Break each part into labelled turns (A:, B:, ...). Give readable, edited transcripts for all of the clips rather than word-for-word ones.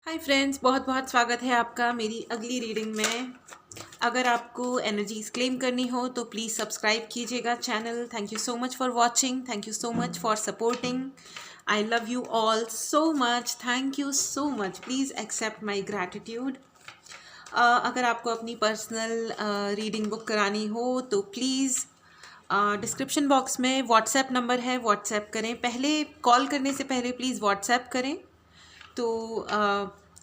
A: Hi friends, बहुत बहुत स्वागत है आपका मेरी अगली रीडिंग में। अगर आपको एनर्जीज क्लेम करनी हो तो प्लीज़ सब्सक्राइब कीजिएगा channel. Thank you so much for watching, thank you so much for supporting. I love you all so much, thank you so much. Please accept my gratitude. अगर आपको अपनी personal reading book करानी हो तो please description box में WhatsApp number है, WhatsApp करें। पहले कॉल करने से पहले प्लीज़ व्हाट्सएप करें तो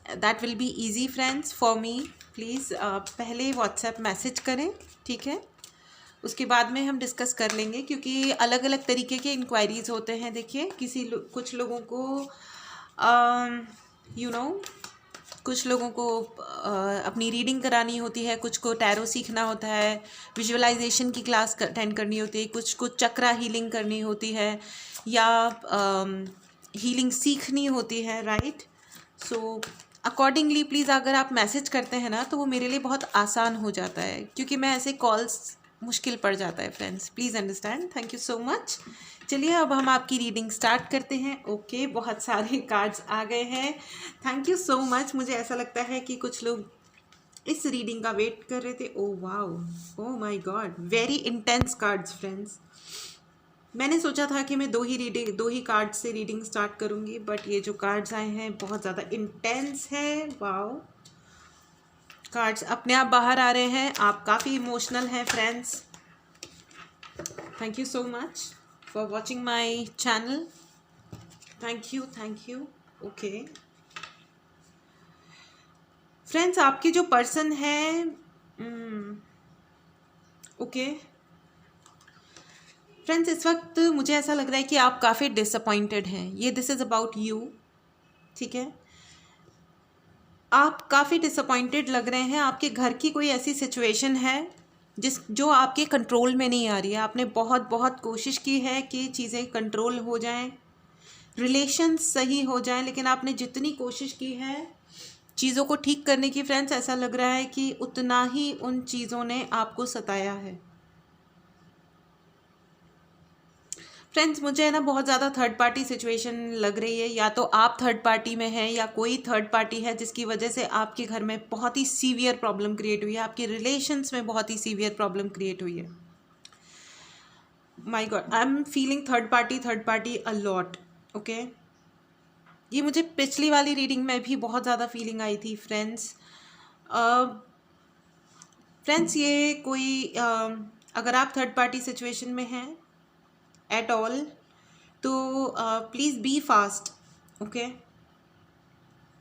A: that will be easy friends for me. Please पहले व्हाट्सएप मैसेज करें, ठीक है। उसके बाद में हम डिस्कस कर लेंगे, क्योंकि अलग अलग तरीके के इंक्वायरीज़ होते हैं। देखिए, कुछ लोगों को यू नो कुछ लोगों को अपनी रीडिंग करानी होती है, कुछ को टैरो सीखना होता है, विजुअलाइजेशन की क्लास अटेंड करनी होती है, कुछ को चक्रा हीलिंग करनी होती है या हीलिंग सीखनी होती है, राइट। सो अकॉर्डिंगली प्लीज़ अगर आप मैसेज करते हैं ना तो वो मेरे लिए बहुत आसान हो जाता है, क्योंकि मैं ऐसे कॉल्स मुश्किल पड़ जाता है friends. Please understand. Thank you so much. चलिए अब हम आपकी रीडिंग स्टार्ट करते हैं। ओके, बहुत सारे कार्ड्स आ गए हैं। Thank you so much. मुझे ऐसा लगता है कि कुछ लोग इस रीडिंग का वेट कर रहे थे। Oh wow, oh my God, very intense cards friends. मैंने सोचा था कि मैं दो ही कार्ड से रीडिंग स्टार्ट करूंगी, बट ये जो कार्ड्स आए हैं बहुत ज़्यादा इंटेंस है। वाओ, कार्ड्स अपने आप बाहर आ रहे हैं। आप काफ़ी इमोशनल हैं friends. Thank you so much for watching my channel. Thank you, thank you. Okay friends, आपके जो पर्सन है, ओके फ्रेंड्स, इस वक्त मुझे ऐसा लग रहा है कि आप काफ़ी डिसअपॉइंटेड हैं। ये दिस इज़ अबाउट यू, ठीक है। आप काफ़ी डिसअपॉइंटेड लग रहे हैं। आपके घर की कोई ऐसी सिचुएशन है जो आपके कंट्रोल में नहीं आ रही है। आपने बहुत बहुत कोशिश की है कि चीज़ें कंट्रोल हो जाएं, रिलेशन सही हो जाएं, लेकिन आपने जितनी कोशिश की है चीज़ों को ठीक करने की फ्रेंड्स, ऐसा लग रहा है कि उतना ही उन चीज़ों ने आपको सताया है। फ्रेंड्स, मुझे ना बहुत ज़्यादा थर्ड पार्टी सिचुएशन लग रही है। या तो आप थर्ड पार्टी में हैं या कोई थर्ड पार्टी है जिसकी वजह से आपके घर में बहुत ही सीवियर प्रॉब्लम क्रिएट हुई है, आपके रिलेशंस में बहुत ही सीवियर प्रॉब्लम क्रिएट हुई है। My God, I am feeling third party a lot. Okay, ये मुझे पिछली वाली रीडिंग में भी बहुत ज़्यादा फीलिंग आई थी फ्रेंड्स। फ्रेंड्स, ये कोई अगर आप थर्ड पार्टी सिचुएशन में हैं एट ऑल तो please be fast. Okay,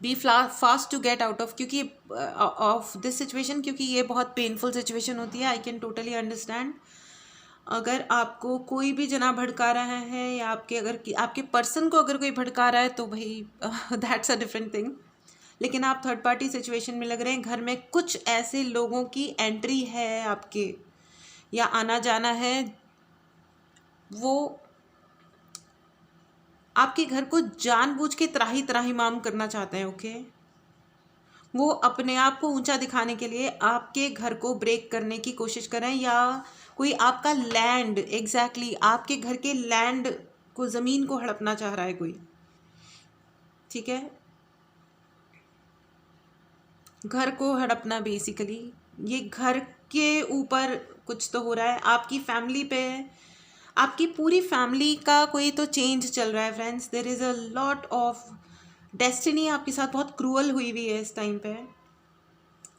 A: be fast to get out of क्योंकि ऑफ दिस सिचुएशन, क्योंकि ये बहुत पेनफुल सिचुएशन होती है। I can totally understand. अगर आपको कोई भी जना भड़का रहा है या आपके पर्सन को अगर कोई भड़का रहा है तो भाई दैट्स अ डिफरेंट थिंग। लेकिन आप थर्ड पार्टी सिचुएशन में लग रहे हैं। घर में कुछ ऐसे लोगों की एंट्री है आपके, या आना जाना है, वो आपके घर को जानबूझ के त्राही त्राहीमाम करना चाहते हैं। ओके, वो अपने आप को ऊंचा दिखाने के लिए आपके घर को ब्रेक करने की कोशिश कर रहे हैं, या कोई आपका लैंड, एग्जैक्टली आपके घर के लैंड को, ज़मीन को हड़पना चाह रहा है कोई, ठीक है। घर को हड़पना, बेसिकली ये घर के ऊपर कुछ तो हो रहा है। आपकी फैमिली पे, आपकी पूरी फैमिली का कोई तो चेंज चल रहा है friends. There is a lot of destiny आपके साथ बहुत क्रूअल हुई हुई है इस टाइम पे,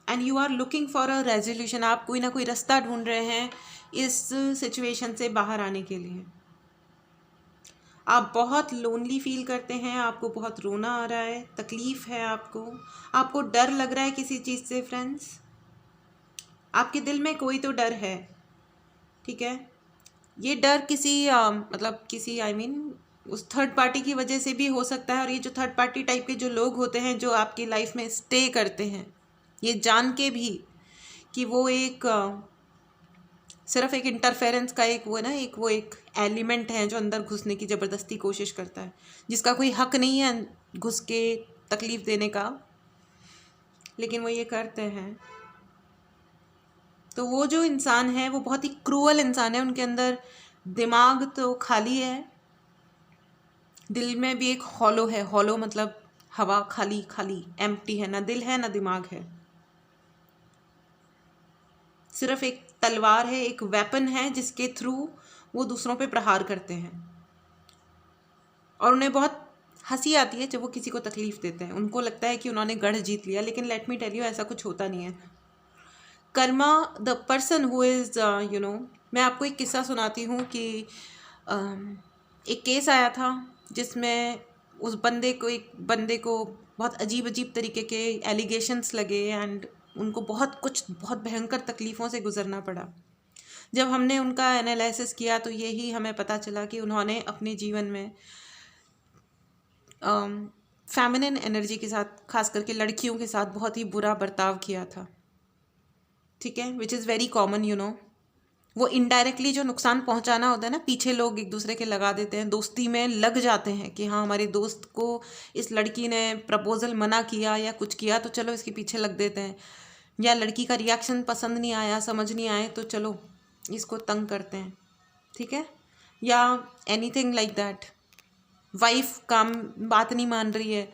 A: and you are looking for a resolution. आप कोई ना कोई रास्ता ढूंढ रहे हैं इस सिचुएशन से बाहर आने के लिए। आप बहुत लोनली फील करते हैं, आपको बहुत रोना आ रहा है, तकलीफ़ है आपको डर लग रहा है किसी चीज़ से फ्रेंड्स। आपके दिल में कोई तो डर है, ठीक है। ये डर किसी आई मीन उस थर्ड पार्टी की वजह से भी हो सकता है। और ये जो थर्ड पार्टी टाइप के जो लोग होते हैं जो आपकी लाइफ में स्टे करते हैं, ये जान के भी कि वो सिर्फ एक इंटरफेरेंस का एक एलिमेंट है जो अंदर घुसने की ज़बरदस्ती कोशिश करता है, जिसका कोई हक नहीं है घुस के तकलीफ़ देने का, लेकिन वो ये करते हैं। तो वो जो इंसान है वो बहुत ही क्रूअल इंसान है। उनके अंदर दिमाग तो खाली है, दिल में भी एक हॉलो है। हॉलो मतलब हवा खाली खाली एम्प्टी है, ना दिल है ना दिमाग है, सिर्फ एक तलवार है, एक वेपन है जिसके थ्रू वो दूसरों पे प्रहार करते हैं। और उन्हें बहुत हंसी आती है जब वो किसी को तकलीफ देते हैं, उनको लगता है कि उन्होंने गढ़ जीत लिया, लेकिन लेट मी टेल यू ऐसा कुछ होता नहीं है। Karma, the person who is मैं आपको एक किस्सा सुनाती हूँ कि एक केस आया था जिसमें उस एक बंदे को बहुत अजीब अजीब तरीके के एलिगेशंस लगे एंड उनको बहुत भयंकर तकलीफ़ों से गुजरना पड़ा। जब हमने उनका एनालिसिस किया तो यही हमें पता चला कि उन्होंने अपने जीवन में फेमिनिन एनर्जी के साथ, खास करके लड़कियों के साथ बहुत ही बुरा बर्ताव किया था, ठीक है, विच इज़ वेरी कॉमन। वो इनडायरेक्टली जो नुकसान पहुंचाना होता है ना, पीछे लोग एक दूसरे के लगा देते हैं, दोस्ती में लग जाते हैं कि हाँ हमारे दोस्त को इस लड़की ने प्रपोजल मना किया या कुछ किया तो चलो इसके पीछे लग देते हैं, या लड़की का रिएक्शन पसंद नहीं आया, समझ नहीं आए तो चलो इसको तंग करते हैं, ठीक है, या एनीथिंग लाइक दैट। वाइफ काम बात नहीं मान रही है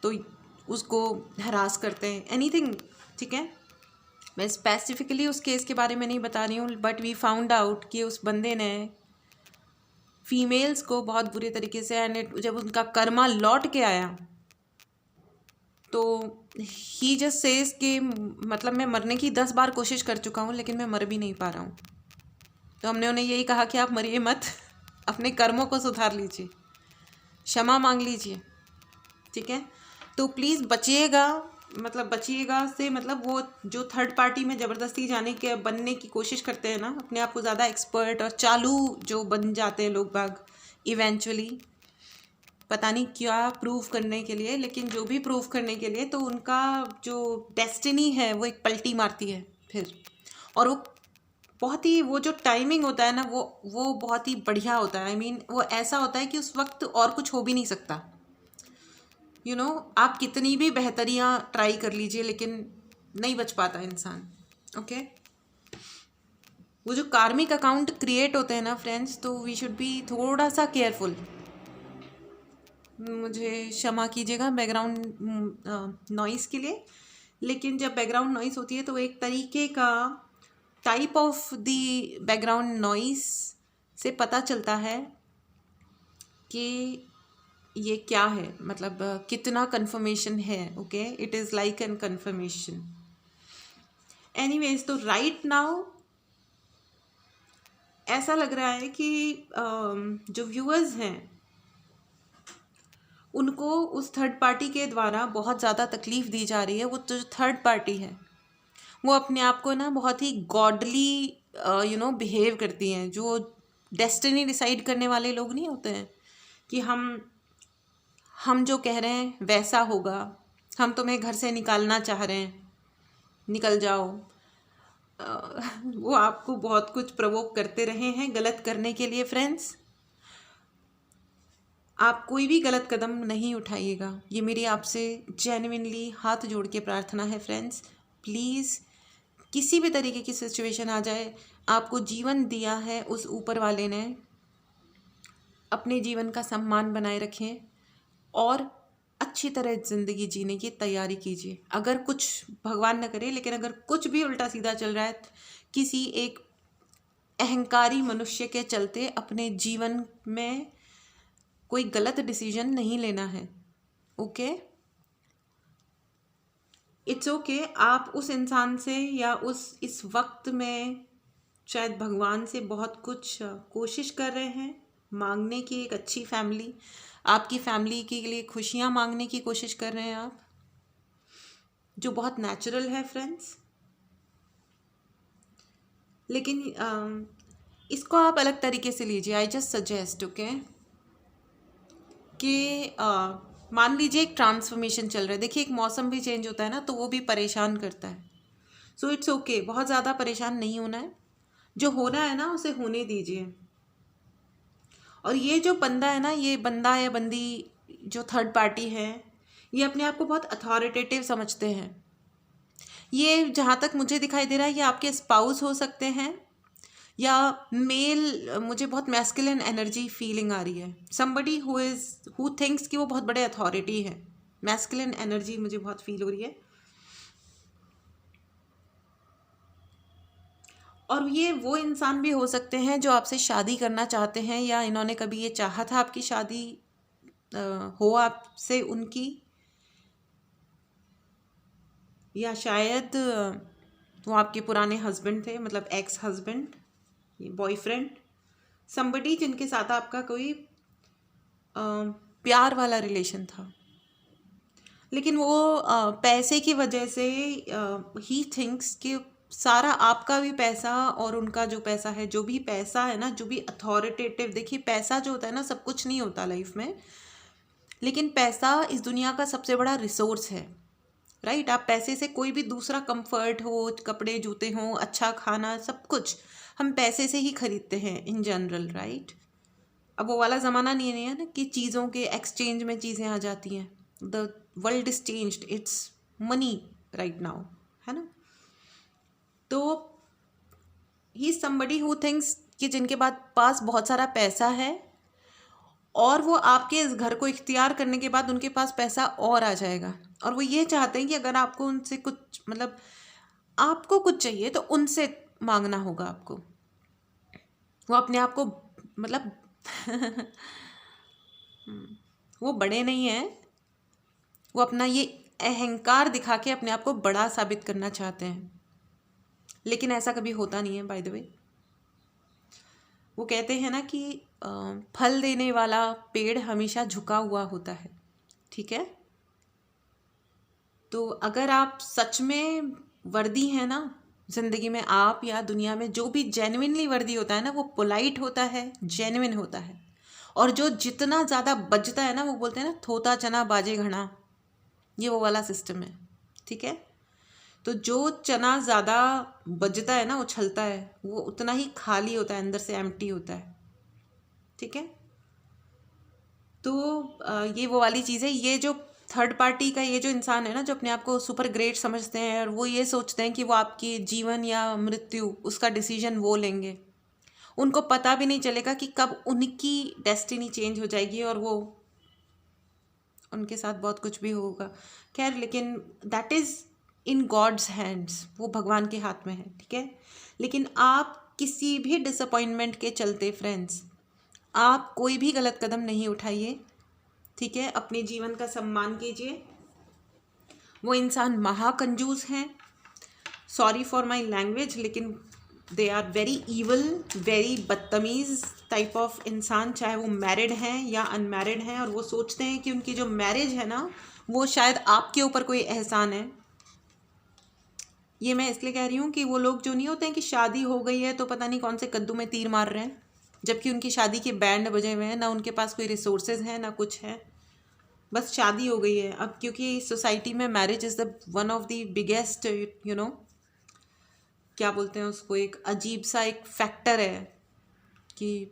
A: तो उसको हरास करते हैं, एनीथिंग, ठीक है। मैं स्पेसिफिकली उस केस के बारे में नहीं बता रही हूँ, बट वी फाउंड आउट कि उस बंदे ने फीमेल्स को बहुत बुरे तरीके से, एंड जब उनका कर्मा लौट के आया तो ही जस्ट सेज कि मतलब मैं मरने की 10 बार कोशिश कर चुका हूँ लेकिन मैं मर भी नहीं पा रहा हूँ। तो हमने उन्हें यही कहा कि आप मरिए मत, अपने कर्मों को सुधार लीजिए, क्षमा मांग लीजिए, ठीक है। तो प्लीज़ बचिएगा, बचिएगा से मतलब वो जो थर्ड पार्टी में ज़बरदस्ती बनने की कोशिश करते हैं ना, अपने आप को ज़्यादा एक्सपर्ट और चालू जो बन जाते हैं लोग बाग इवेंचुअली, पता नहीं क्या प्रूव करने के लिए, लेकिन जो भी प्रूव करने के लिए, तो उनका जो डेस्टिनी है वो एक पलटी मारती है फिर। और वो बहुत ही, वो जो टाइमिंग होता है ना वो बहुत ही बढ़िया होता है। I mean, वो ऐसा होता है कि उस वक्त और कुछ हो भी नहीं सकता। आप कितनी भी बेहतरियाँ ट्राई कर लीजिए लेकिन नहीं बच पाता इंसान, ओके। वो जो कार्मिक अकाउंट क्रिएट होते हैं ना फ्रेंड्स, तो वी शुड बी थोड़ा सा केयरफुल। मुझे क्षमा कीजिएगा बैकग्राउंड नॉइस के लिए, लेकिन जब बैकग्राउंड नॉइस होती है तो एक तरीके का type of the background noise से पता चलता है कि ये क्या है, कितना कन्फर्मेशन है, okay. It is like an confirmation. Anyways, तो राइट नाउ ऐसा लग रहा है कि जो व्यूअर्स हैं उनको उस थर्ड पार्टी के द्वारा बहुत ज़्यादा तकलीफ़ दी जा रही है। वो जो थर्ड पार्टी है वो अपने आप को ना बहुत ही गॉडली बिहेव करती हैं। जो डेस्टिनी डिसाइड करने वाले लोग नहीं होते हैं कि हम जो कह रहे हैं वैसा होगा, हम तुम्हें घर से निकालना चाह रहे हैं, निकल जाओ। वो आपको बहुत कुछ प्रवोक करते रहे हैं गलत करने के लिए फ्रेंड्स। आप कोई भी गलत कदम नहीं उठाइएगा, ये मेरी आपसे जेन्युइनली हाथ जोड़ के प्रार्थना है फ्रेंड्स। प्लीज़, किसी भी तरीके की सिचुएशन आ जाए, आपको जीवन दिया है उस ऊपर वाले ने, अपने जीवन का सम्मान बनाए रखें और अच्छी तरह ज़िंदगी जीने की तैयारी कीजिए। अगर कुछ, भगवान न करे, लेकिन अगर कुछ भी उल्टा सीधा चल रहा है, किसी एक अहंकारी मनुष्य के चलते अपने जीवन में कोई गलत डिसीजन नहीं लेना है, ओके। इट्स ओके, आप उस इंसान से या इस वक्त में शायद भगवान से बहुत कुछ कोशिश कर रहे हैं मांगने की, एक अच्छी फैमिली, आपकी फैमिली के लिए खुशियाँ मांगने की कोशिश कर रहे हैं आप, जो बहुत नेचुरल है फ्रेंड्स। लेकिन इसको आप अलग तरीके से लीजिए। आई जस्ट सजेस्ट, ओके, कि मान लीजिए एक ट्रांसफॉर्मेशन चल रहा है। देखिए, एक मौसम भी चेंज होता है ना, तो वो भी परेशान करता है। सो इट्स ओके, बहुत ज़्यादा परेशान नहीं होना है, जो होना है ना उसे होने दीजिए। और ये जो बंदा है ना, ये बंदा या बंदी जो थर्ड पार्टी है, ये अपने आप को बहुत अथॉरिटेटिव समझते हैं। ये जहाँ तक मुझे दिखाई दे रहा है, ये आपके स्पाउस हो सकते हैं या मेल, मुझे बहुत मैस्कुलिन एनर्जी फीलिंग आ रही है। समबडी हु थिंक्स कि वो बहुत बड़े अथॉरिटी है, मैस्कुलिन एनर्जी मुझे बहुत फील हो रही है। और ये वो इंसान भी हो सकते हैं जो आपसे शादी करना चाहते हैं, या इन्होंने कभी ये चाहा था आपकी शादी हो आपसे उनकी, या शायद वो आपके पुराने हस्बैंड थे, मतलब एक्स हस्बैंड, बॉयफ्रेंड, समबडी जिनके साथ आपका कोई प्यार वाला रिलेशन था। लेकिन वो पैसे की वजह से ही थिंक्स कि सारा आपका भी पैसा और उनका जो पैसा है, जो भी पैसा है ना, जो भी अथॉरिटेटिव, देखिए पैसा जो होता है ना सब कुछ नहीं होता लाइफ में, लेकिन पैसा इस दुनिया का सबसे बड़ा रिसोर्स है, राइट। आप पैसे से कोई भी दूसरा कंफर्ट हो, कपड़े जूते हो, अच्छा खाना, सब कुछ हम पैसे से ही खरीदते हैं इन जनरल, राइट। अब वो वाला ज़माना नहीं है ना कि चीज़ों के एक्सचेंज में चीज़ें आ जाती हैं। The world is changed, it's money right now, है ना। तो ही समबडी हु थिंक्स कि जिनके पास बहुत सारा पैसा है, और वो आपके इस घर को इख्तियार करने के बाद उनके पास पैसा और आ जाएगा, और वो ये चाहते हैं कि अगर आपको उनसे कुछ, मतलब आपको कुछ चाहिए तो उनसे मांगना होगा आपको। वो अपने आप को, मतलब वो बड़े नहीं हैं, वो अपना ये अहंकार दिखा के अपने आप को बड़ा साबित करना चाहते हैं, लेकिन ऐसा कभी होता नहीं है बाय द वे। वो कहते हैं ना कि फल देने वाला पेड़ हमेशा झुका हुआ होता है, ठीक है। तो अगर आप सच में वर्दी हैं ना ज़िंदगी में, आप या दुनिया में जो भी जेन्युइनली वर्दी होता है ना, वो पोलाइट होता है, जेन्युइन होता है। और जो जितना ज़्यादा बजता है ना, वो बोलते हैं ना थोता चना बाजे घना, ये वो वाला सिस्टम है, ठीक है। तो जो चना ज़्यादा बजता है ना, उछलता है, वो उतना ही खाली होता है, अंदर से एम्प्टी होता है, ठीक है। तो ये वो वाली चीज़ है। ये जो थर्ड पार्टी का ये जो इंसान है ना, जो अपने आप को सुपर ग्रेट समझते हैं, और वो ये सोचते हैं कि वो आपकी जीवन या मृत्यु उसका डिसीजन वो लेंगे, उनको पता भी नहीं चलेगा कि कब उनकी डेस्टिनी चेंज हो जाएगी और वो उनके साथ बहुत कुछ भी होगा। खैर, लेकिन that is in God's hands, वो भगवान के हाथ में है, ठीक है। लेकिन आप किसी भी डिसअपॉइंटमेंट के चलते फ्रेंड्स, आप कोई भी गलत कदम नहीं उठाइए, ठीक है। अपने जीवन का सम्मान कीजिए। वो इंसान महाकंजूस हैं, सॉरी फॉर माई लैंग्वेज, लेकिन they are very evil, very बदतमीज़ टाइप ऑफ इंसान, चाहे वो मैरिड हैं या अनमैरिड हैं, और वो सोचते हैं कि उनकी जो मैरिज है ना, वो शायद आपके ऊपर कोई एहसान है। ये मैं इसलिए कह रही हूँ कि वो लोग जो नहीं होते हैं कि शादी हो गई है तो पता नहीं कौन से कद्दू में तीर मार रहे हैं, जबकि उनकी शादी के बैंड बजे हुए हैं, ना उनके पास कोई रिसोर्सेज हैं ना कुछ है, बस शादी हो गई है। अब क्योंकि सोसाइटी में marriage is the one of the biggest, you know, क्या बोलते हैं उसको, एक अजीब सा एक फैक्टर है कि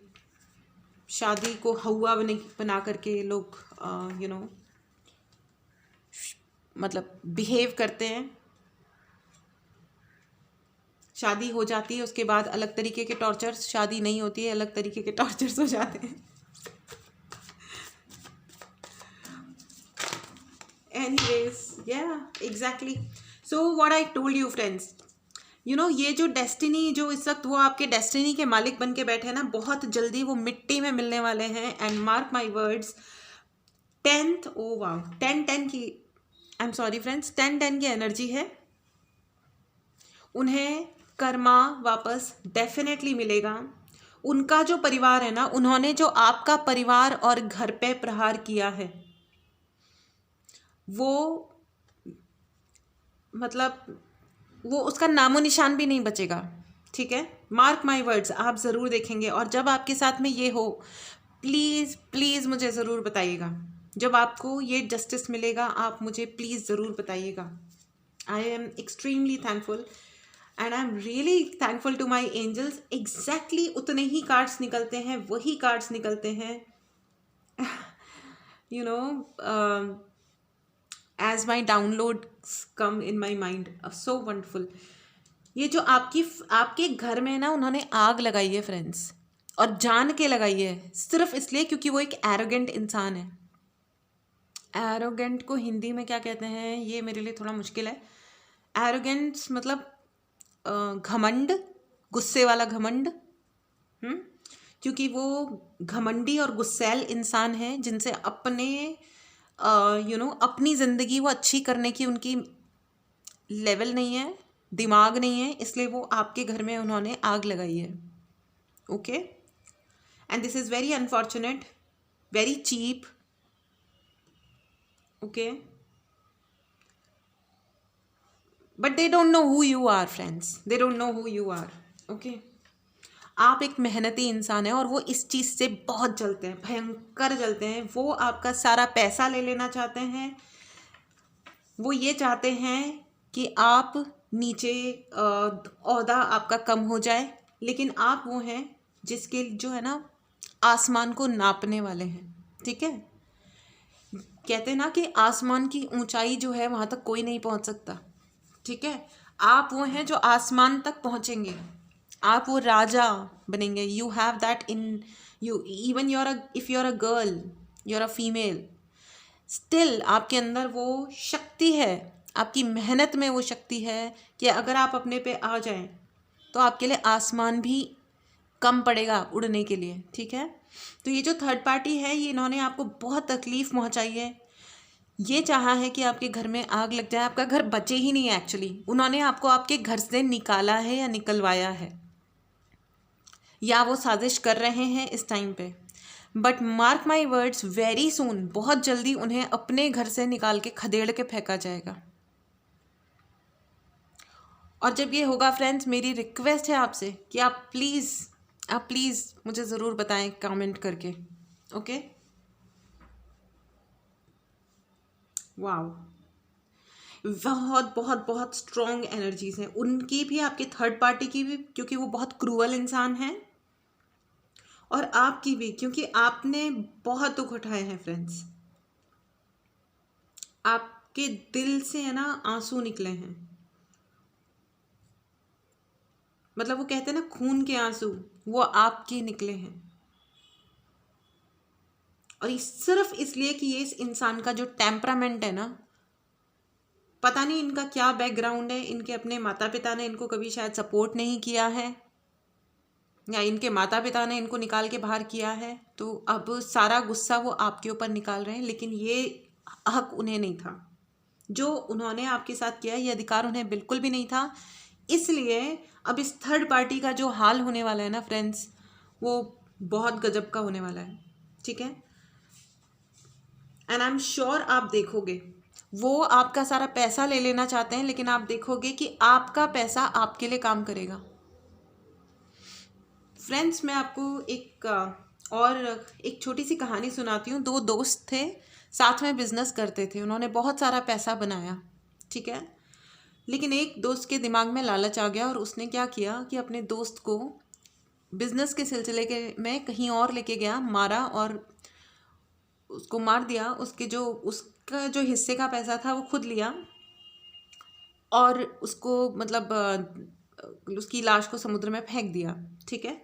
A: शादी को हवा बना करके लोग यू नो मतलब बिहेव करते हैं। शादी हो जाती है, उसके बाद अलग तरीके के टॉर्चर्स, शादी नहीं होती है अलग तरीके के टॉर्चर्स हो जाते हैं। एनीवेज, या exactly, so what I told you friends, you know, ये जो डेस्टिनी, जो इस वक्त वो आपके डेस्टिनी के मालिक बन के बैठे हैं ना, बहुत जल्दी वो मिट्टी में मिलने वाले हैं। And mark my words, 10th, ओ वाह, 10 की, आई एम सॉरी फ्रेंड्स, 10 की एनर्जी है। उन्हें कर्मा वापस डेफिनेटली मिलेगा। उनका जो परिवार है ना, उन्होंने जो आपका परिवार और घर पे प्रहार किया है, वो मतलब वो उसका नामो निशान भी नहीं बचेगा, ठीक है। मार्क माई वर्ड्स, आप ज़रूर देखेंगे। और जब आपके साथ में ये हो, प्लीज़ प्लीज़ मुझे ज़रूर बताइएगा। जब आपको ये जस्टिस मिलेगा, आप मुझे प्लीज़ ज़रूर बताइएगा। I am extremely thankful and I am really thankful to my angels. Exactly उतने ही कार्ड्स निकलते हैं, वही कार्ड्स निकलते हैं, you know, as my downloads come in my mind, so wonderful. ये जो आपके घर में ना, उन्होंने आग लगाई है फ्रेंड्स, और जान के लगाई है, सिर्फ इसलिए क्योंकि वो एक एरोगेंट इंसान है। एरोगेंट को हिंदी में क्या कहते हैं, ये मेरे लिए थोड़ा मुश्किल है। एरोगेंस मतलब घमंड, गुस्से वाला घमंड। क्योंकि वो घमंडी और गुस्सैल इंसान हैं जिनसे अपने अपनी ज़िंदगी वो अच्छी करने की उनकी लेवल नहीं है, दिमाग नहीं है, इसलिए वो आपके घर में उन्होंने आग लगाई है। Okay, and this is very unfortunate, very cheap. Okay, but they don't know who you are friends, they don't know who you are. Okay, आप एक मेहनती इंसान है और वो इस चीज़ से बहुत जलते हैं, भयंकर जलते हैं। वो आपका सारा पैसा ले लेना चाहते हैं। वो ये चाहते हैं कि आप नीचे ओहदा आपका कम हो जाए, लेकिन आप वो हैं जिसके जो है ना आसमान को नापने वाले हैं। ठीक है, कहते हैं ना कि आसमान की ऊंचाई जो है वहाँ तक कोई नहीं पहुँच सकता। ठीक है, आप वो हैं जो आसमान तक पहुँचेंगे, आप वो राजा बनेंगे। You have that in you, even if you are a girl, you are a female, still आपके अंदर वो शक्ति है, आपकी मेहनत में वो शक्ति है कि अगर आप अपने पे आ जाएं तो आपके लिए आसमान भी कम पड़ेगा उड़ने के लिए। ठीक है, तो ये जो थर्ड पार्टी है, ये इन्होंने आपको बहुत तकलीफ़ पहुंचाई है। ये चाहा है कि आपके घर में आग लग जाए, आपका घर बचे ही नहीं। एक्चुअली उन्होंने आपको आपके घर से निकाला है या निकलवाया है, या वो साजिश कर रहे हैं इस टाइम पे। But mark my words, very soon, बहुत जल्दी उन्हें अपने घर से निकाल के खदेड़ के फेंका जाएगा। और जब ये होगा फ्रेंड्स, मेरी रिक्वेस्ट है आपसे कि आप प्लीज़ मुझे ज़रूर बताएं कमेंट करके। ओके, वाओ, बहुत बहुत बहुत स्ट्रॉन्ग एनर्जीज हैं उनकी भी, आपके थर्ड पार्टी की भी, क्योंकि वो बहुत क्रूअल इंसान हैं, और आपकी भी, क्योंकि आपने बहुत दुख उठाए हैं फ्रेंड्स। आपके दिल से है ना आंसू निकले हैं, मतलब वो कहते हैं ना खून के आंसू, वो आपके निकले हैं। और ये सिर्फ इसलिए कि ये इस इंसान का जो टेम्परामेंट है ना, पता नहीं इनका क्या बैकग्राउंड है, इनके अपने माता पिता ने इनको कभी शायद सपोर्ट नहीं किया है, या इनके माता पिता ने इनको निकाल के बाहर किया है, तो अब सारा गुस्सा वो आपके ऊपर निकाल रहे हैं। लेकिन ये हक उन्हें नहीं था, जो उन्होंने आपके साथ किया, ये अधिकार उन्हें बिल्कुल भी नहीं था। इसलिए अब इस थर्ड पार्टी का जो हाल होने वाला है ना फ्रेंड्स, वो बहुत गजब का होने वाला है। ठीक है, एंड आई एम श्योर आप देखोगे, वो आपका सारा पैसा ले लेना चाहते हैं, लेकिन आप देखोगे कि आपका पैसा आपके लिए काम करेगा। फ्रेंड्स, मैं आपको एक छोटी सी कहानी सुनाती हूँ। दो दोस्त थे, साथ में बिजनेस करते थे, उन्होंने बहुत सारा पैसा बनाया। ठीक है, लेकिन एक दोस्त के दिमाग में लालच आ गया और उसने क्या किया कि अपने दोस्त को बिजनेस के सिलसिले में कहीं और लेके गया, मारा और उसको मार दिया। उसका जो हिस्से का पैसा था वो खुद लिया, और उसको मतलब उसकी लाश को समुद्र में फेंक दिया। ठीक है,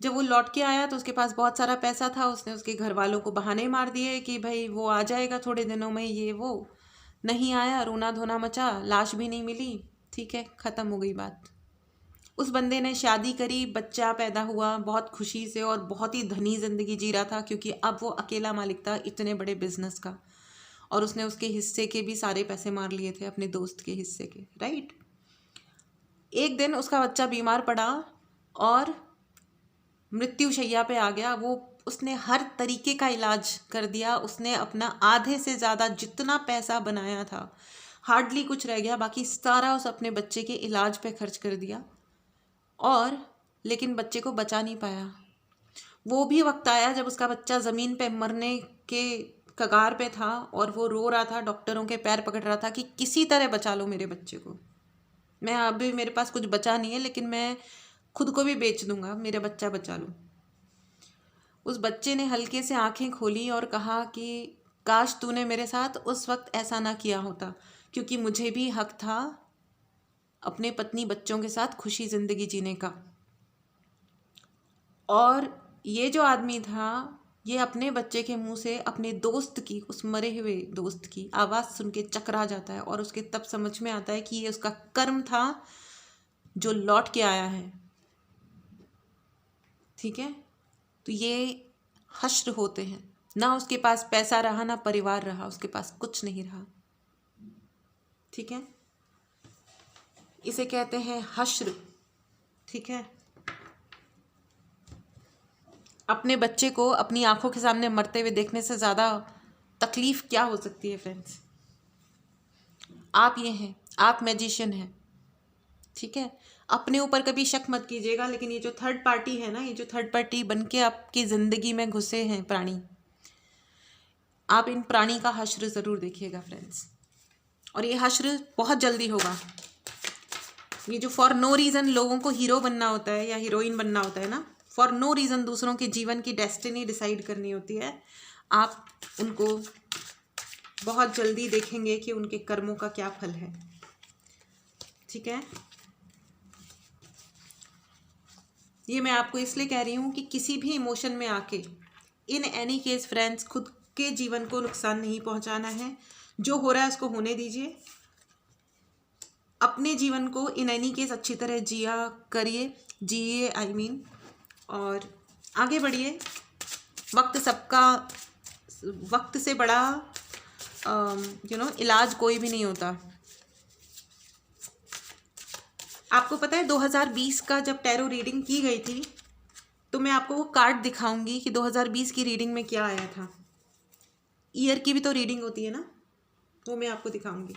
A: जब वो लौट के आया तो उसके पास बहुत सारा पैसा था। उसने उसके घर वालों को बहाने मार दिए कि भाई वो आ जाएगा थोड़े दिनों में, ये वो नहीं आया, रोना धोना मचा, लाश भी नहीं मिली। ठीक है, ख़त्म हो गई बात। उस बंदे ने शादी करी, बच्चा पैदा हुआ, बहुत खुशी से, और बहुत ही धनी ज़िंदगी जी रहा था, क्योंकि अब वो अकेला मालिक था इतने बड़े बिजनेस का, और उसने उसके हिस्से के भी सारे पैसे मार लिए थे, अपने दोस्त के हिस्से के। राइट, एक दिन उसका बच्चा बीमार पड़ा और मृत्युशैया पे आ गया। उसने हर तरीके का इलाज कर दिया, उसने अपना आधे से ज़्यादा जितना पैसा बनाया था, हार्डली कुछ रह गया, बाकी सारा उस अपने बच्चे के इलाज पे खर्च कर दिया, और लेकिन बच्चे को बचा नहीं पाया। वो भी वक्त आया जब उसका बच्चा ज़मीन पे मरने के कगार पे था, और वो रो रहा था, डॉक्टरों के पैर पकड़ रहा था कि किसी तरह बचा लो मेरे बच्चे को, मैं अभी मेरे पास कुछ बचा नहीं है, लेकिन मैं खुद को भी बेच दूंगा, मेरा बच्चा बचा लो। उस बच्चे ने हल्के से आंखें खोली और कहा कि काश तूने मेरे साथ उस वक्त ऐसा ना किया होता, क्योंकि मुझे भी हक था अपने पत्नी बच्चों के साथ खुशी ज़िंदगी जीने का। और ये जो आदमी था, ये अपने बच्चे के मुंह से अपने दोस्त की, उस मरे हुए दोस्त की आवाज़ सुन के चकरा जाता है और उसके तब समझ में आता है कि ये उसका कर्म था जो लौट के आया है। ठीक है, तो ये हश्र होते हैं। ना उसके पास पैसा रहा, ना परिवार रहा, उसके पास कुछ नहीं रहा। ठीक है, इसे कहते हैं हश्र। ठीक है, अपने बच्चे को अपनी आंखों के सामने मरते हुए देखने से ज़्यादा तकलीफ क्या हो सकती है फ्रेंड्स। आप ये हैं, आप मैजिशियन हैं। ठीक है, अपने ऊपर कभी शक मत कीजिएगा, लेकिन ये जो थर्ड पार्टी है ना, ये जो थर्ड पार्टी बन के आपकी ज़िंदगी में घुसे हैं प्राणी, आप इन प्राणी का हश्र ज़रूर देखिएगा फ्रेंड्स। और ये हश्र बहुत जल्दी होगा। ये जो फॉर नो रीज़न लोगों को हीरो बनना होता है या हीरोइन बनना होता है ना, फॉर नो रीज़न दूसरों के जीवन की डेस्टिनी डिसाइड करनी होती है, आप उनको बहुत जल्दी देखेंगे कि उनके कर्मों का क्या फल है। ठीक है, ये मैं आपको इसलिए कह रही हूँ कि किसी भी इमोशन में आके इन एनी केस फ्रेंड्स खुद के जीवन को नुकसान नहीं पहुँचाना है। जो हो रहा है उसको होने दीजिए। अपने जीवन को इन एनी केस अच्छी तरह जिए आई मीन, और आगे बढ़िए। वक्त से बड़ा इलाज कोई भी नहीं होता। आपको पता है 2020 का जब टैरो रीडिंग की गई थी, तो मैं आपको वो कार्ड दिखाऊंगी कि 2020 की रीडिंग में क्या आया था। ईयर की भी तो रीडिंग होती है ना, वो मैं आपको दिखाऊंगी।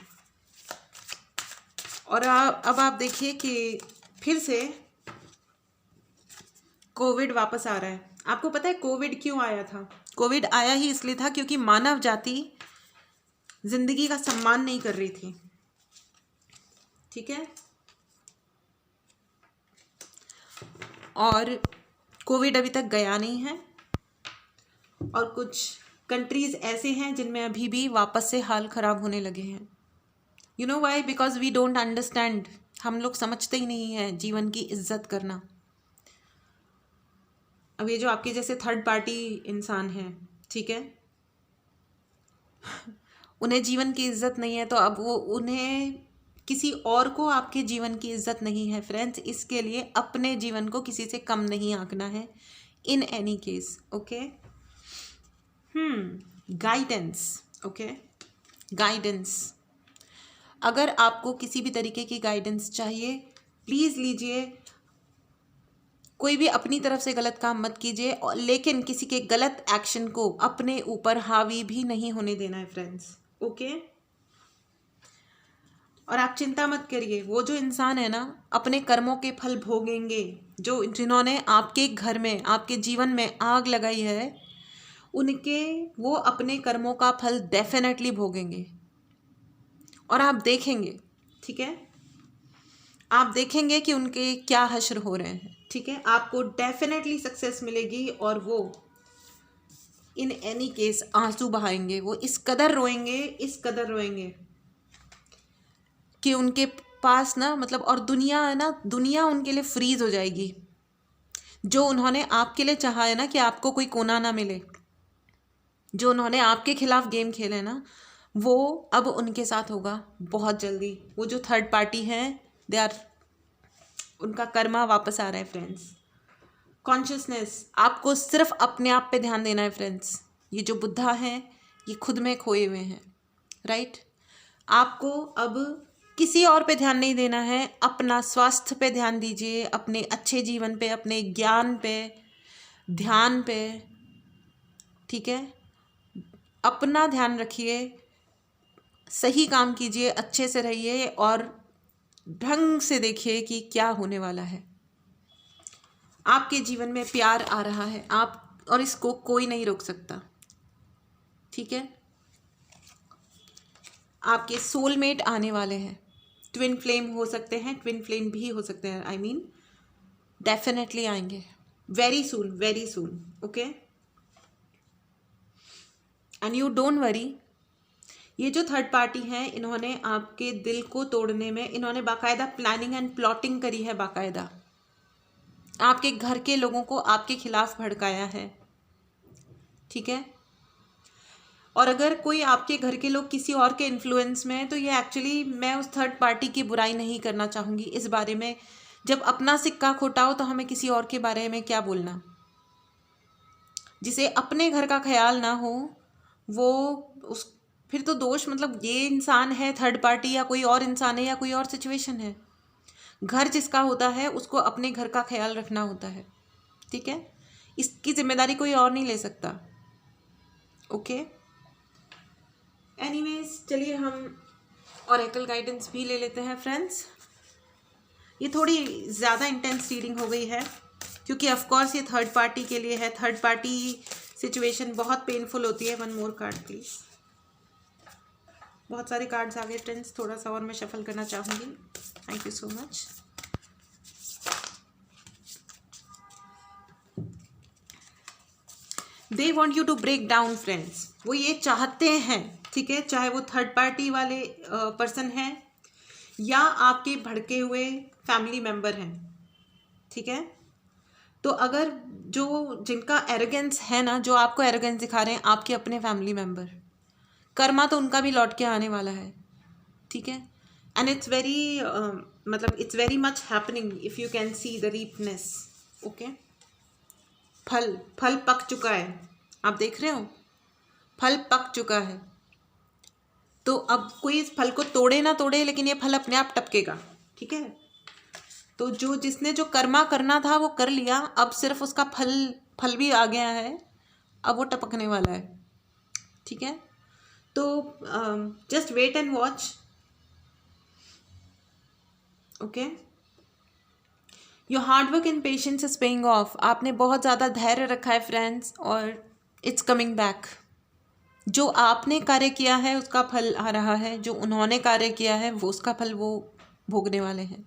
A: और अब आप देखिए कि फिर से कोविड वापस आ रहा है। आपको पता है कोविड क्यों आया था? कोविड आया ही इसलिए था क्योंकि मानव जाति जिंदगी का सम्मान नहीं कर रही थी। ठीक है, और कोविड अभी तक गया नहीं है, और कुछ कंट्रीज ऐसे हैं जिनमें अभी भी वापस से हाल खराब होने लगे हैं। You know why? Because we don't understand. हम लोग समझते ही नहीं है जीवन की इज्जत करना। अब ये जो आपके जैसे थर्ड पार्टी इंसान हैं, ठीक है, उन्हें जीवन की इज्जत नहीं है, तो अब वो उन्हें किसी और को आपके जीवन की इज्जत नहीं है फ्रेंड्स। इसके लिए अपने जीवन को किसी से कम नहीं आंकना है in any case. Okay, guidance. Okay, guidance. अगर आपको किसी भी तरीके की गाइडेंस चाहिए, प्लीज़ लीजिए। कोई भी अपनी तरफ से गलत काम मत कीजिए, लेकिन किसी के गलत एक्शन को अपने ऊपर हावी भी नहीं होने देना है फ्रेंड्स। ओके, और आप चिंता मत करिए। वो जो इंसान है ना, अपने कर्मों के फल भोगेंगे। जिन्होंने आपके घर में, आपके जीवन में आग लगाई है, वो अपने कर्मों का फल डेफिनेटली भोगेंगे। और आप देखेंगे, ठीक है, आप देखेंगे कि उनके क्या हश्र हो रहे हैं। ठीक है, आपको डेफिनेटली सक्सेस मिलेगी, और वो इन एनी केस आंसू बहाएंगे। वो इस कदर रोएंगे कि उनके पास ना, मतलब, और दुनिया है ना, दुनिया उनके लिए फ्रीज हो जाएगी। जो उन्होंने आपके लिए चाहा है ना कि आपको कोई कोना ना मिले, जो उन्होंने आपके खिलाफ गेम खेले ना, वो अब उनके साथ होगा बहुत जल्दी। वो जो थर्ड पार्टी हैं, उनका कर्मा वापस आ रहा है फ्रेंड्स। कॉन्शियसनेस, आपको सिर्फ अपने आप पे ध्यान देना है फ्रेंड्स। ये जो बुद्धा हैं, ये खुद में खोए हुए हैं, राइट? आपको अब किसी और पे ध्यान नहीं देना है, अपना स्वास्थ्य पे ध्यान दीजिए, अपने अच्छे जीवन पे, अपने ज्ञान पे, ध्यान पे। ठीक है, अपना ध्यान रखिए, सही काम कीजिए, अच्छे से रहिए, और ढंग से देखिए कि क्या होने वाला है। आपके जीवन में प्यार आ रहा है, और इसको कोई नहीं रोक सकता। ठीक है, आपके सोलमेट आने वाले हैं। ट्विन फ्लेम हो सकते हैं, ट्विन फ्लेम भी हो सकते हैं, आई मीन डेफिनेटली आएंगे very soon. Okay, and you don't worry. ये जो थर्ड पार्टी हैं, इन्होंने आपके दिल को तोड़ने में, इन्होंने बाकायदा प्लानिंग एंड प्लॉटिंग करी है। बाकायदा आपके घर के लोगों को आपके खिलाफ भड़काया है। ठीक है। और अगर कोई आपके घर के लोग किसी और के इन्फ्लुएंस में है तो ये एक्चुअली, मैं उस थर्ड पार्टी की बुराई नहीं करना चाहूँगी इस बारे में। जब अपना सिक्का खोटा हो तो हमें किसी और के बारे में क्या बोलना। जिसे अपने घर का ख्याल ना हो वो उस फिर तो दोष, मतलब ये इंसान है थर्ड पार्टी या कोई और इंसान है या कोई और सिचुएशन है। घर जिसका होता है उसको अपने घर का ख्याल रखना होता है, ठीक है। इसकी जिम्मेदारी कोई और नहीं ले सकता। ओके, एनीवेज चलिए हम ऑरेकल गाइडेंस भी ले लेते हैं फ्रेंड्स। ये थोड़ी ज़्यादा इंटेंस रीडिंग हो गई है क्योंकि ऑफ कोर्स ये थर्ड पार्टी के लिए है। थर्ड पार्टी सिचुएशन बहुत पेनफुल होती है। One more card please. बहुत सारे कार्ड्स आ गए फ्रेंड्स, थोड़ा सा और मैं शफल करना चाहूँगी। Thank you so much. They want you to break down friends. वो ये चाहते हैं, ठीक है, चाहे वो थर्ड पार्टी वाले पर्सन हैं या आपके भड़के हुए फैमिली मेम्बर हैं, ठीक है। तो अगर जो जिनका एरोगेंस है ना, जो आपको एरोगेंस दिखा रहे हैं आपके अपने फैमिली मेम्बर, कर्मा तो उनका भी लौट के आने वाला है, ठीक है। एंड इट्स वेरी मतलब it's very much happening if you can see the ripeness. Okay, फल पक चुका है, आप देख रहे हो, फल पक चुका है। तो अब कोई इस फल को तोड़े ना तोड़े, लेकिन ये फल अपने आप टपकेगा, ठीक है। तो जिसने जो कर्मा करना था वो कर लिया, अब सिर्फ उसका फल भी आ गया है, अब वो टपकने वाला है, ठीक है। तो just wait and watch. Okay, your hard work and patience is paying off. आपने बहुत ज़्यादा धैर्य रखा है फ्रेंड्स, और इट्स कमिंग बैक। जो आपने कार्य किया है उसका फल आ रहा है, जो उन्होंने कार्य किया है वो उसका फल वो भोगने वाले हैं।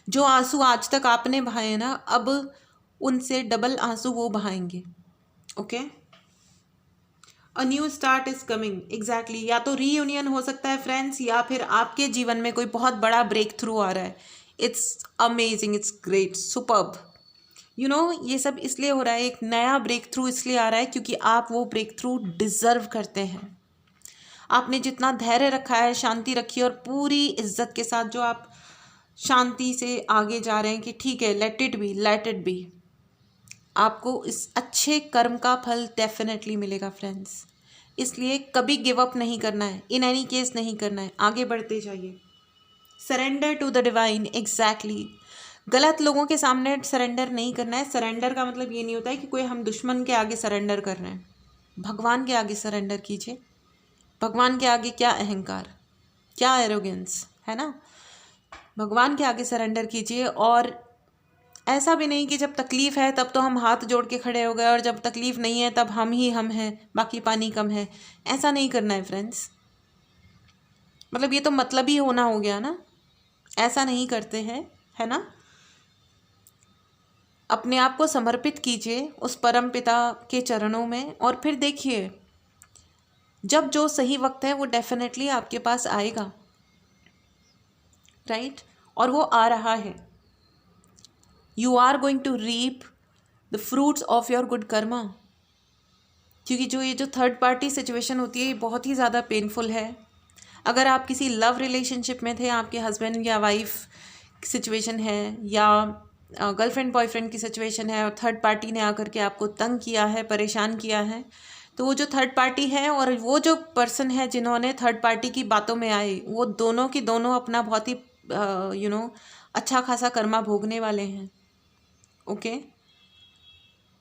A: जो आंसू आज तक आपने बहाए ना, अब उनसे डबल आंसू वो बहाएंगे। Okay, a new start is coming. Exactly, या तो रीयूनियन हो सकता है फ्रेंड्स, या फिर आपके जीवन में कोई बहुत बड़ा ब्रेक थ्रू आ रहा है। It's amazing, it's great, superb. You know, ये सब इसलिए हो रहा है, एक नया ब्रेक थ्रू इसलिए आ रहा है क्योंकि आप वो ब्रेक थ्रू डिजर्व करते हैं। आपने जितना धैर्य रखा है, शांति रखी, और पूरी इज्जत के साथ जो आप शांति से आगे जा रहे हैं कि ठीक है, let it be, let it be, आपको इस अच्छे कर्म का फल डेफिनेटली मिलेगा फ्रेंड्स। इसलिए कभी गिव अप नहीं करना है, इन एनी केस नहीं करना है, आगे बढ़ते जाइए। Surrender to the divine. Exactly, गलत लोगों के सामने सरेंडर नहीं करना है। सरेंडर का मतलब ये नहीं होता है कि कोई हम दुश्मन के आगे सरेंडर कर रहे हैं। भगवान के आगे सरेंडर कीजिए। भगवान के आगे क्या अहंकार, क्या एरोगेंस है ना। भगवान के आगे सरेंडर कीजिए, और ऐसा भी नहीं कि जब तकलीफ़ है तब तो हम हाथ जोड़ के खड़े हो गए, और जब तकलीफ़ नहीं है तब हम ही हम हैं, बाकी पानी कम है। ऐसा नहीं करना है फ्रेंड्स। मतलब ये तो मतलब ही होना हो गया ना, ऐसा नहीं करते हैं, है ना। अपने आप को समर्पित कीजिए उस परम पिता के चरणों में, और फिर देखिए जब जो सही वक्त है वो डेफिनेटली आपके पास आएगा, राइट। और वो आ रहा है। You are going to reap the fruits of your good karma. क्योंकि ये जो थर्ड पार्टी सिचुएशन होती है ये बहुत ही ज़्यादा पेनफुल है। अगर आप किसी लव रिलेशनशिप में थे, आपके हस्बैंड या वाइफ सिचुएशन है, या गर्लफ्रेंड बॉयफ्रेंड की सिचुएशन है, और थर्ड पार्टी ने आकर के आपको तंग किया है, परेशान किया है, तो वो जो थर्ड पार्टी है और वो जो पर्सन है जिन्होंने थर्ड पार्टी की बातों में आए, वो दोनों की दोनों अपना बहुत ही अच्छा खासा कर्मा भोगने वाले हैं। ओके,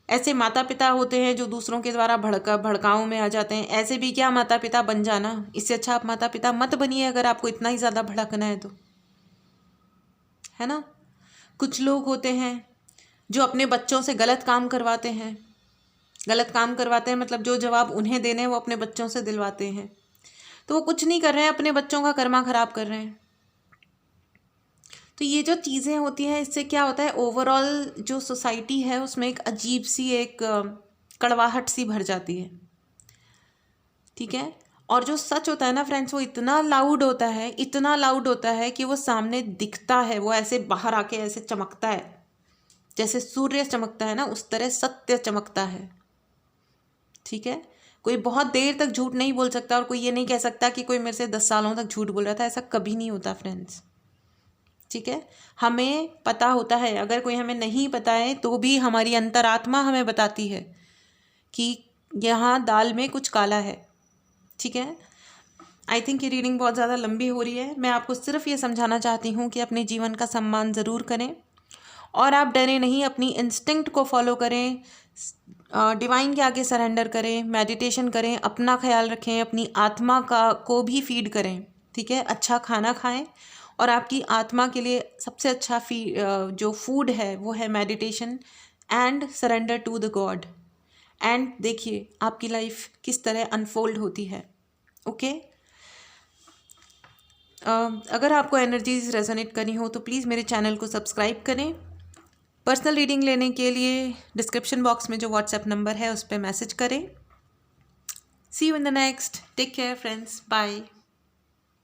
A: ऐसे माता पिता होते हैं जो दूसरों के द्वारा भड़काऊ में आ जाते हैं। ऐसे भी क्या माता पिता बन जाना, इससे अच्छा आप माता पिता मत बनिए अगर आपको इतना ही ज़्यादा भड़कना है तो, है ना। कुछ लोग होते हैं जो अपने बच्चों से गलत काम करवाते हैं। गलत काम करवाते हैं मतलब जो जवाब उन्हें देने हैं वो अपने बच्चों से दिलवाते हैं। तो वो कुछ नहीं कर रहे हैं, अपने बच्चों का कर्मा खराब कर रहे हैं। तो ये जो चीज़ें होती हैं इससे क्या होता है, ओवरऑल जो सोसाइटी है उसमें एक अजीब सी एक कड़वाहट सी भर जाती है, ठीक है। और जो सच होता है ना फ्रेंड्स, वो इतना लाउड होता है, इतना लाउड होता है कि वो सामने दिखता है, वो ऐसे बाहर आके ऐसे चमकता है, जैसे सूर्य चमकता है ना, उस तरह सत्य चमकता है, ठीक है, कोई बहुत देर तक झूठ नहीं बोल सकता और कोई ये नहीं कह सकता कि कोई मेरे से 10 सालों तक झूठ बोल रहा था। ऐसा कभी नहीं होता फ्रेंड्स, ठीक है। हमें पता होता है, अगर कोई हमें नहीं पता है तो भी हमारी अंतरात्मा हमें बताती है कि यहाँ दाल में कुछ काला है, ठीक है। आई थिंक ये रीडिंग बहुत ज़्यादा लंबी हो रही है। मैं आपको सिर्फ ये समझाना चाहती हूँ कि अपने जीवन का सम्मान ज़रूर करें और आप डरे नहीं, अपनी इंस्टिंक्ट को फॉलो करें, डिवाइन के आगे सरेंडर करें, मेडिटेशन करें, अपना ख्याल रखें, अपनी आत्मा को भी फीड करें, ठीक है। अच्छा खाना खाएं और आपकी आत्मा के लिए सबसे अच्छा जो फूड है वो है meditation and surrender to the god. And देखिए आपकी लाइफ किस तरह अनफोल्ड होती है, ओके। अगर आपको एनर्जीज रेजोनेट करनी हो तो प्लीज़ मेरे चैनल को सब्सक्राइब करें। पर्सनल रीडिंग लेने के लिए डिस्क्रिप्शन बॉक्स में जो व्हाट्सएप नंबर है उस पर मैसेज करें। See you in the next, take care friends, bye.